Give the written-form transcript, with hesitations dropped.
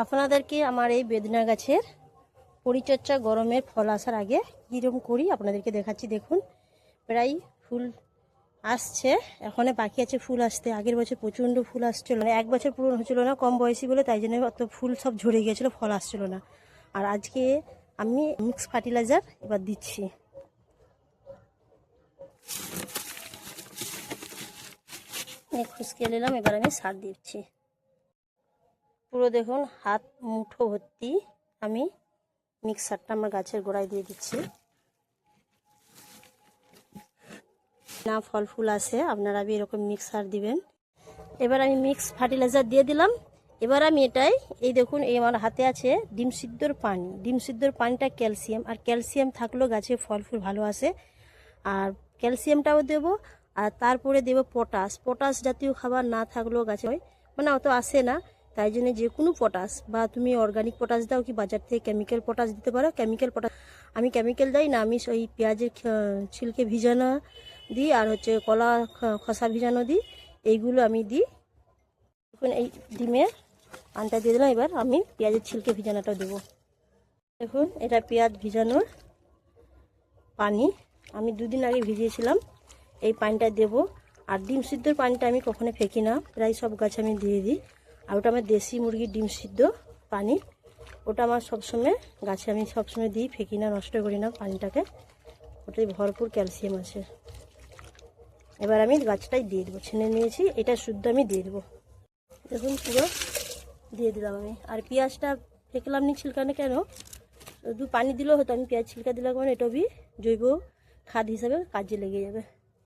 আপনাদেরকে আমার এই বেদনা গাছের পরিচর্যা গরমের ফল আসার আগে কীরকম করি আপনাদেরকে দেখাচ্ছি। দেখুন প্রায় ফুল আসছে, এখনো বাকি আছে ফুল আসতে। আগের বছর প্রচণ্ড ফুল আসছিল না, 1 বছর পূরণ হচ্ছিল না, কম বয়সী বলে, তাই জন্য অত ফুল সব ঝরে গিয়েছিলো, ফল আসছিল না। আর আজকে আমি মিক্স ফার্টিলাইজার এবার দিচ্ছি। খুশকে নিলাম, এবার আমি সার দিচ্ছি। পুরো দেখুন হাত মুঠো ভর্তি আমি মিক্সারটা আমার গাছের গোড়ায় দিয়ে দিচ্ছি। না ফল ফুল আসে আপনারা এরকম মিক্সার দিবেন। এবার আমি মিক্স ফার্টিলাইজার দিয়ে দিলাম। এবার আমি এটাই, এই দেখুন এই আমার হাতে আছে ডিম সিদ্ধর পানি। ডিম সিদ্ধর পানিটা ক্যালসিয়াম, আর ক্যালসিয়াম থাকলেও গাছে ফল ফুল ভালো আসে। আর ক্যালসিয়ামটাও দেব, আর তারপরে দেব পটাশ। পটাশ জাতীয় খাবার না থাকলেও গাছে হয় মানে অত আসে না, তাই জন্য যে কোনো পটাশ, বা তুমি অর্গানিক পটাশ দাও কি বাজার থেকে কেমিক্যাল পটাশ দিতে পারো। কেমিক্যাল পটাশ আমি কেমিক্যাল দেই না, আমি ওই পেঁয়াজের ছিলকে ভিজানো দিই, আর হচ্ছে কলা খসা ভিজানো দিই, এইগুলো আমি দিই। দেখুন এই ডিমের পানটা দিয়ে দিলাম। এবার আমি পেঁয়াজের ছিলকে ভিজানোটা দেবো। দেখুন এটা পেঁয়াজ ভিজানোর পানি, আমি 2 দিন আগে ভিজিয়েছিলাম, এই পানিটা দেব। আর ডিম সিদ্ধর পানিটা আমি কখনো ফেঁকি না, প্রায় সব গাছে আমি দিয়ে দিই। আর ওটা আমার দেশি মুরগির ডিম সিদ্ধ পানি, ওটা আমার সবসময় গাছে আমি সবসময় দিই, ফেঁকি না, নষ্ট করি না পানিটাকে, ওটাই ভরপুর ক্যালসিয়াম আছে। এবার আমি গাছটাই দিয়ে দেবো, ছেনে নিয়েছি, এটা শুদ্ধ আমি দিয়ে দেবো। দেখুন পুরো দিয়ে দিলাম আমি। আর পেঁয়াজটা ফেঁকলাম নি ছিলকানে কেন, শুধু পানি দিলেও হতো, আমি পেঁয়াজ ছিলকা দিলাম কারণ এটা জৈব খাদ হিসাবে কাজে লেগে যাবে।